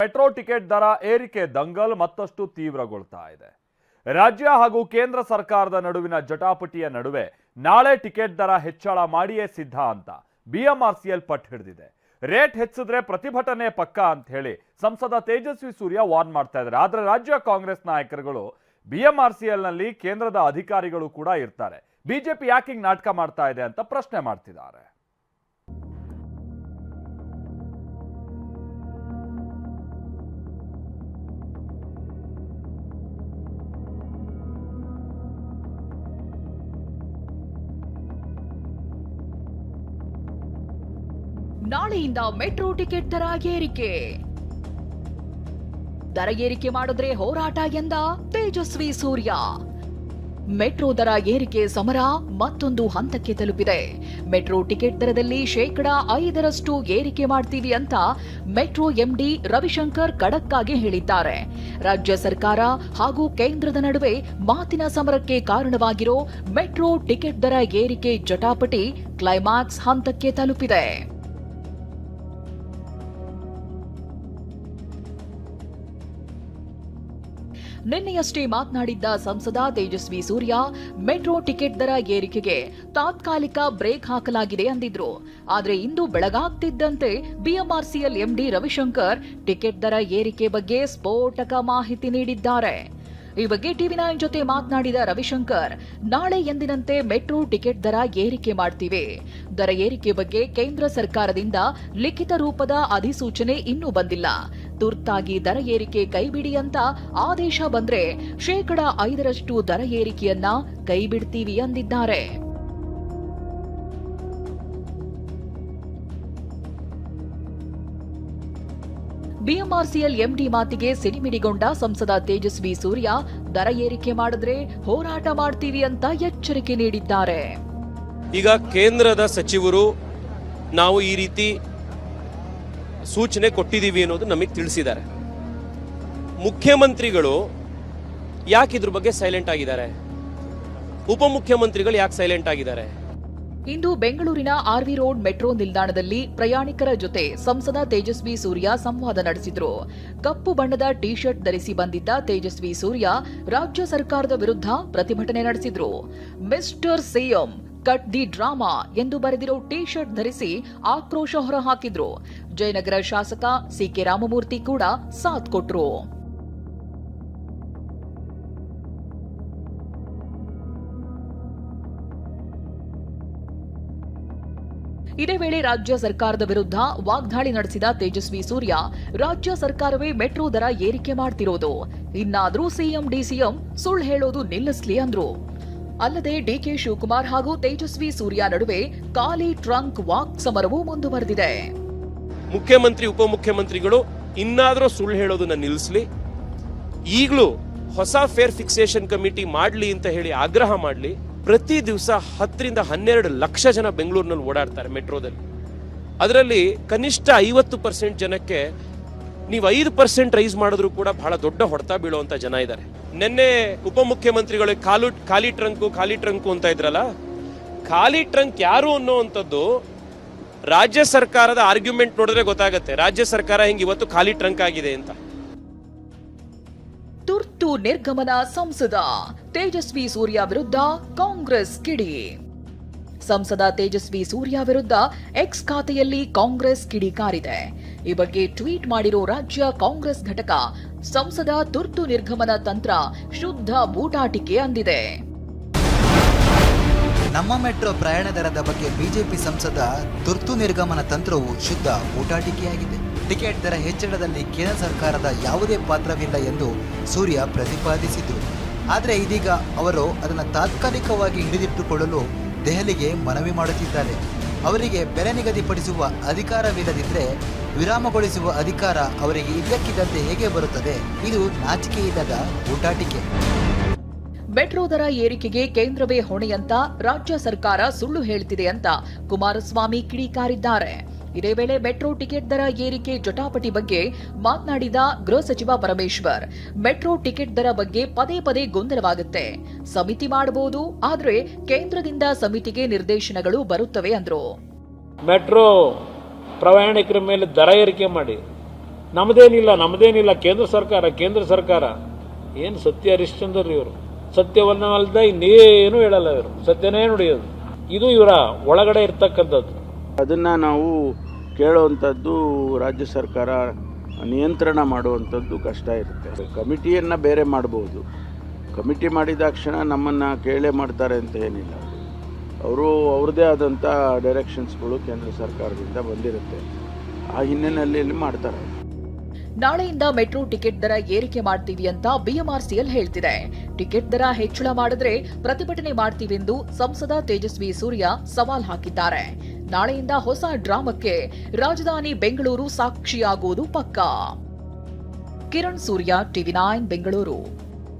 Metro ticket ದರ ಏರಿಕೆ ದಂಗಲ್ ಮತ್ತಷ್ಟು ತೀವ್ರಗೊಳ್ತಾ ಇದೆ. ರಾಜ್ಯ ಹಾಗೂ ಕೇಂದ್ರ ಸರ್ಕಾರದ ನಡುವಿನ ಜಟಾಪಟಿಯ ನಡುವೆ ನಾಳೆ ಟಿಕೆಟ್ ದರ ಹೆಚ್ಚಳ ಮಾಡಿಯೇ ಸಿದ್ಧ ಅಂತ ಬಿಎಂಆರ್ಸಿಎಲ್ ಪಟ್ಟು ಹಿಡಿದಿದೆ. ರೇಟ್ ಹೆಚ್ಚಿದ್ರೆ ಪ್ರತಿಭಟನೆ ಪಕ್ಕಾ ಅಂತ ಹೇಳಿ ಸಂಸದ ತೇಜಸ್ವಿ ಸೂರ್ಯ ವಾರ್ನ್ ಮಾಡ್ತಾ ಇದ್ದಾರೆ. ಆದ್ರೆ ರಾಜ್ಯ ಕಾಂಗ್ರೆಸ್ ನಾಯಕರುಗಳು ಬಿಎಂಆರ್ಸಿಎಲ್ ನಲ್ಲಿ ಕೇಂದ್ರದ ಅಧಿಕಾರಿಗಳು ಕೂಡ ಇರ್ತಾರೆ. ಬಿಜೆಪಿ ಯಾಕೆ ಹಿಂಗ್ ನಾಟಕ ಮಾಡ್ತಾ ಇದೆ ಅಂತ ಪ್ರಶ್ನೆ ಮಾಡ್ತಿದ್ದಾರೆ. ನಾಳೆಯಿಂದ ಮೆಟ್ರೋ ಟಿಕೆಟ್ ದರ ಏರಿಕೆ. ದರ ಏರಿಕೆ ಮಾಡಿದ್ರೆ ಹೋರಾಟ ಎಂದ ತೇಜಸ್ವಿ ಸೂರ್ಯ. ಮೆಟ್ರೋ ದರ ಏರಿಕೆ ಸಮರ ಮತ್ತೊಂದು ಹಂತಕ್ಕೆ ತಲುಪಿದೆ. ಮೆಟ್ರೋ ಟಿಕೆಟ್ ದರದಲ್ಲಿ 5% ಏರಿಕೆ ಮಾಡ್ತೀವಿ ಅಂತ ಮೆಟ್ರೋ ಎಂಡಿ ರವಿಶಂಕರ್ ಖಡಕ್ ಆಗಿ ಹೇಳಿದ್ದಾರೆ. ರಾಜ್ಯ ಸರ್ಕಾರ ಹಾಗೂ ಕೇಂದ್ರದ ನಡುವೆ ಮಾತಿನ ಸಮರಕ್ಕೆ ಕಾರಣವಾಗಿರೋ ಮೆಟ್ರೋ ಟಿಕೆಟ್ ದರ ಏರಿಕೆ ಜಟಾಪಟಿ ಕ್ಲೈಮ್ಯಾಕ್ಸ್ ಹಂತಕ್ಕೆ ತಲುಪಿದೆ. ನಿನ್ನೆಯಷ್ಟೇ ಮಾತನಾಡಿದ್ದ ಸಂಸದ ತೇಜಸ್ವಿ ಸೂರ್ಯ ಮೆಟ್ರೋ ಟಿಕೆಟ್ ದರ ಏರಿಕೆಗೆ ತಾತ್ಕಾಲಿಕ ಬ್ರೇಕ್ ಹಾಕಲಾಗಿದೆ ಅಂದಿದ್ರು. ಆದ್ರೆ ಇಂದು ಬೆಳಗಾಗ್ತಿದ್ದಂತೆ ಬಿಎಂಆರ್ಸಿಎಲ್ ಎಂಡಿ ರವಿಶಂಕರ್ ಟಿಕೆಟ್ ದರ ಏರಿಕೆ ಬಗ್ಗೆ ಸ್ಫೋಟಕ ಮಾಹಿತಿ ನೀಡಿದ್ದಾರೆ. ಈ ಬಗ್ಗೆ ಟಿವಿ9 ಜೊತೆ ಮಾತನಾಡಿದ ರವಿಶಂಕರ್, ನಾಳೆ ಎಂದಿನಂತೆ ಮೆಟ್ರೋ ಟಿಕೆಟ್ ದರ ಏರಿಕೆ ಮಾಡ್ತೀವಿ. ದರ ಏರಿಕೆ ಬಗ್ಗೆ ಕೇಂದ್ರ ಸರ್ಕಾರದಿಂದ ಲಿಖಿತ ರೂಪದ ಅಧಿಸೂಚನೆ ಇನ್ನೂ ಬಂದಿಲ್ಲ. ತುರ್ತಾಗಿ ದರ ಏರಿಕೆ ಕೈಬಿಡಿ ಅಂತ ಆದೇಶ ಬಂದ್ರೆ 5% ದರ ಏರಿಕೆಯನ್ನ ಕೈಬಿಡ್ತೀವಿ ಅಂದಿದ್ದಾರೆ. ಬಿಎಂಆರ್ಸಿಎಲ್ ಎಂಡಿ ಮಾತಿಗೆ ಸಿಡಿಮಿಡಿಗೊಂಡ ಸಂಸದ ತೇಜಸ್ವಿ ಸೂರ್ಯ ದರ ಏರಿಕೆ ಮಾಡಿದ್ರೆ ಹೋರಾಟ ಮಾಡ್ತೀವಿ ಅಂತ ಎಚ್ಚರಿಕೆ ನೀಡಿದ್ದಾರೆ. ಈಗ ಕೇಂದ್ರದ ಸಚಿವರು ನಾವು ಈ ರೀತಿ ಸೂಚನೆ ಕೊಟ್ಟಿದ್ದೀವಿ ಅನ್ನೋದು ನಮಗೆ ತಿಳಿಸಿದ್ದಾರೆ. ಮುಖ್ಯಮಂತ್ರಿಗಳು ಯಾಕೆ ಇದ್ರ ಬಗ್ಗೆ ಸೈಲೆಂಟ್ ಆಗಿದ್ದಾರೆ? ಉಪಮುಖ್ಯಮಂತ್ರಿಗಳು ಯಾಕೆ ಸೈಲೆಂಟ್ ಆಗಿದ್ದಾರೆ? ಇಂದು ಬೆಂಗಳೂರಿನ ಆರ್ವಿ ರೋಡ್ ಮೆಟ್ರೋ ನಿಲ್ದಾಣದಲ್ಲಿ ಪ್ರಯಾಣಿಕರ ಜೊತೆ ಸಂಸದ ತೇಜಸ್ವಿ ಸೂರ್ಯ ಸಂವಾದ ನಡೆಸಿದ್ರು. ಕಪ್ಪು ಬಣ್ಣದ ಟಿ ಶರ್ಟ್ ಧರಿಸಿ ಬಂದಿದ್ದ ತೇಜಸ್ವಿ ಸೂರ್ಯ ರಾಜ್ಯ ಸರ್ಕಾರದ ವಿರುದ್ಧ ಪ್ರತಿಭಟನೆ ನಡೆಸಿದ್ರು. Mister CM cut the drama ಎಂದು ಬರೆದಿರೋ ಟಿ ಶರ್ಟ್ ಧರಿಸಿ ಆಕ್ರೋಶ ಹೊರಹಾಕಿದ್ರು. ಜಯನಗರ ಶಾಸಕ ಸಿಕೆ ರಾಮಮೂರ್ತಿ ಕೂಡ ಸಾಥ್ ಕೊಟ್ರು. ಇದೇ ವೇಳೆ ರಾಜ್ಯ ಸರ್ಕಾರದ ವಿರುದ್ಧ ವಾಗ್ದಾಳಿ ನಡೆಸಿದ ತೇಜಸ್ವಿ ಸೂರ್ಯ, ರಾಜ್ಯ ಸರ್ಕಾರವೇ ಮೆಟ್ರೋ ದರ ಏರಿಕೆ ಮಾಡ್ತಿರೋದು, ಇನ್ನಾದ್ರೂ ಸಿಎಂ ಡಿಸಿಎಂ ಸುಳ್ಳು ಹೇಳೋದು ನಿಲ್ಲಿಸ್ಲಿ ಅಂದ್ರು. ಅಲ್ಲದೆ ಡಿಕೆ ಶಿವಕುಮಾರ್ ಹಾಗೂ ತೇಜಸ್ವಿ ಸೂರ್ಯ ನಡುವೆ ಖಾಲಿ ಟ್ರಂಕ್ ವಾಕ್ ಸಮರವೂ ಮುಂದುವರೆದಿದೆ. ಮುಖ್ಯಮಂತ್ರಿ ಉಪಮುಖ್ಯಮಂತ್ರಿಗಳು ಇನ್ನಾದ್ರೂ ಸುಳ್ಳು ಹೇಳೋದನ್ನ ನಿಲ್ಲಿಸಲಿ, ಈಗಲೂ ಹೊಸ ಫೇರ್ ಫಿಕ್ಸೇಷನ್ ಕಮಿಟಿ ಮಾಡ್ಲಿ ಅಂತ ಹೇಳಿ ಆಗ್ರಹ ಮಾಡ್ಲಿ. ಪ್ರತಿ ದಿವಸ 10 ರಿಂದ 12 ಲಕ್ಷ ಜನ ಬೆಂಗಳೂರಿನಲ್ಲಿ ಓಡಾಡ್ತಾರೆ ಮೆಟ್ರೋದಲ್ಲಿ. ಅದರಲ್ಲಿ ಕನಿಷ್ಠ 50% ಜನಕ್ಕೆ ನೀವು 5% ರೈಸ್ ಮಾಡಿದ್ರು ಕೂಡ ಬಹಳ ದೊಡ್ಡ ಹೊಡೆತ ಬೀಳುವಂತ ಜನ ಇದ್ದಾರೆ. ನಿನ್ನೆ ಉಪಮುಖ್ಯಮಂತ್ರಿಗಳು ಖಾಲಿ ಟ್ರಂಕು ಅಂತ ಇದ್ರಲ್ಲ, ಖಾಲಿ ಟ್ರಂಕ್ ಯಾರು ಅನ್ನೋವಂಥದ್ದು ರಾಜ್ಯ ಸರ್ಕಾರದ ಆರ್ಗ್ಯುಮೆಂಟ್ ನೋಡಿದ್ರೆ ಗೊತ್ತಾಗತ್ತೆ ರಾಜ್ಯ ಸರ್ಕಾರ ಹಿಂಗೆ ಇವತ್ತು ಖಾಲಿ ಟ್ರಂಕ್ ಆಗಿದೆ ಅಂತ. ತುರ್ತು ನಿರ್ಗಮನ ಸಂಸದ ತೇಜಸ್ವಿ ಸೂರ್ಯ ವಿರುದ್ಧ ಕಾಂಗ್ರೆಸ್ ಕಿಡಿ. ಸಂಸದ ತೇಜಸ್ವಿ ಸೂರ್ಯ ವಿರುದ್ಧ ಎಕ್ಸ್ ಖಾತೆಯಲ್ಲಿ ಕಾಂಗ್ರೆಸ್ ಕಿಡಿಕಾರಿದೆ. ಈ ಬಗ್ಗೆ ಟ್ವೀಟ್ ಮಾಡಿರೋ ರಾಜ್ಯ ಕಾಂಗ್ರೆಸ್ ಘಟಕ, ಸಂಸದ ತುರ್ತು ನಿರ್ಗಮನ ತಂತ್ರ ಶುದ್ಧ ಬೂಟಾಟಿಕೆ ಅಂದಿದೆ. ನಮ್ಮ ಮೆಟ್ರೋ ಪ್ರಯಾಣ ದರದ ಬಗ್ಗೆ ಬಿಜೆಪಿ ಸಂಸದ ತುರ್ತು ನಿರ್ಗಮನ ತಂತ್ರವು ಶುದ್ಧ ಬೂಟಾಟಿಕೆಯಾಗಿದೆ. ಟಿಕೆಟ್ ದರ ಹೆಚ್ಚಳದಲ್ಲಿ ಕೇಂದ್ರ ಸರ್ಕಾರದ ಯಾವುದೇ ಪಾತ್ರವಿಲ್ಲ ಎಂದು ಸೂರ್ಯ ಪ್ರತಿಪಾದಿಸಿದರು. ಆದರೆ ಇದೀಗ ಅವರು ಅದನ್ನು ತಾತ್ಕಾಲಿಕವಾಗಿ ಹಿಡಿದಿಟ್ಟುಕೊಳ್ಳಲು ದೆಹಲಿಗೆ ಮನವಿ ಮಾಡುತ್ತಿದ್ದಾರೆ. ಅವರಿಗೆ ಬೆಲೆ ನಿಗದಿಪಡಿಸುವ ಅಧಿಕಾರವಿಲ್ಲದಿದ್ದರೆ ವಿರಾಮಗೊಳಿಸುವ ಅಧಿಕಾರ ಅವರಿಗೆ ಇದ್ದಕ್ಕಿದ್ದಂತೆ ಹೇಗೆ ಬರುತ್ತದೆ? ಇದು ನಾಚಿಕೆಯಿಲ್ಲದ ಬೂಟಾಟಿಕೆ. ಮೆಟ್ರೋ ದರ ಏರಿಕೆಗೆ ಕೇಂದ್ರವೇ ಹೊಣೆಯಂತ ರಾಜ್ಯ ಸರ್ಕಾರ ಸುಳ್ಳು ಹೇಳ್ತಿದೆ ಅಂತ ಕುಮಾರಸ್ವಾಮಿ ಕಿಡಿಕಾರಿದ್ದಾರೆ. ಇದೇ ವೇಳೆ ಮೆಟ್ರೋ ಟಿಕೆಟ್ ದರ ಏರಿಕೆ ಜಟಾಪಟಿ ಬಗ್ಗೆ ಮಾತನಾಡಿದ ಗೃಹ ಸಚಿವ ಪರಮೇಶ್ವರ್, ಮೆಟ್ರೋ ಟಿಕೆಟ್ ದರ ಬಗ್ಗೆ ಪದೇ ಪದೇ ಗೊಂದಲವಾಗುತ್ತೆ, ಸಮಿತಿ ಮಾಡಬಹುದು, ಆದ್ರೆ ಕೇಂದ್ರದಿಂದ ಸಮಿತಿಗೆ ನಿರ್ದೇಶನಗಳು ಬರುತ್ತವೆ ಅಂದ್ರು. ಮೆಟ್ರೋ ಪ್ರಯಾಣಿಕರ ಮೇಲೆ ದರ ಏರಿಕೆ ಮಾಡಿ ನಮ್ಮದೇನಿಲ್ಲ ಕೇಂದ್ರ ಸರ್ಕಾರ ಏನು ಸತ್ಯ ಹರಿಶ್ಚಂದ್ರ ಇವರು ಸತ್ಯವನ್ನ ಅಲ್ಲದೆ ಇನ್ನೇನು ಹೇಳಲ್ಲ ಇವರು ಸತ್ಯನೇ ನುಡಿಯೋದು ಇದು ಇವರ ಒಳಗಡೆ ಇರ್ತಕ್ಕಂಥದ್ದು. ಅದನ್ನು ನಾವು ಕೇಳುವಂಥದ್ದು ರಾಜ್ಯ ಸರ್ಕಾರ ನಿಯಂತ್ರಣ ಮಾಡುವಂಥದ್ದು ಕಷ್ಟ ಇರುತ್ತೆ. ಕಮಿಟಿಯನ್ನು ಬೇರೆ ಮಾಡ್ಬೋದು, ಕಮಿಟಿ ಮಾಡಿದಾಕ್ಷಣ ನಮ್ಮನ್ನು ಕೇಳೇ ಮಾಡ್ತಾರೆ ಅಂತ ಏನಿಲ್ಲ. ಅವರು ಅವ್ರದ್ದೇ ಆದಂಥ ಡೈರೆಕ್ಷನ್ಸ್ಗಳು ಕೇಂದ್ರ ಸರ್ಕಾರದಿಂದ ಬಂದಿರುತ್ತೆ, ಆ ಹಿನ್ನೆಲೆಯಲ್ಲಿ ಮಾಡ್ತಾರೆ. ನಾಳೆಯಿಂದ ಮೆಟ್ರೋ ಟಿಕೆಟ್ ದರ ಏರಿಕೆ ಮಾಡ್ತೀವಿ ಅಂತ ಬಿಎಂಆರ್ಸಿಎಲ್ ಹೇಳ್ತಿದೆ. ಟಿಕೆಟ್ ದರ ಹೆಚ್ಚಳ ಮಾಡಿದ್ರೆ ಪ್ರತಿಭಟನೆ ಮಾಡ್ತೀವೆಂದು ಸಂಸದ ತೇಜಸ್ವಿ ಸೂರ್ಯ ಸವಾಲ್ ಹಾಕಿದ್ದಾರೆ. ನಾಳೆಯಿಂದ ಹೊಸ ಡ್ರಾಮಕ್ಕೆ ರಾಜಧಾನಿ ಬೆಂಗಳೂರು ಸಾಕ್ಷಿಯಾಗುವುದು ಪಕ್ಕಾ. ಕಿರಣ್ ಸೂರ್ಯ, ಟಿವಿ9 ಬೆಂಗಳೂರು.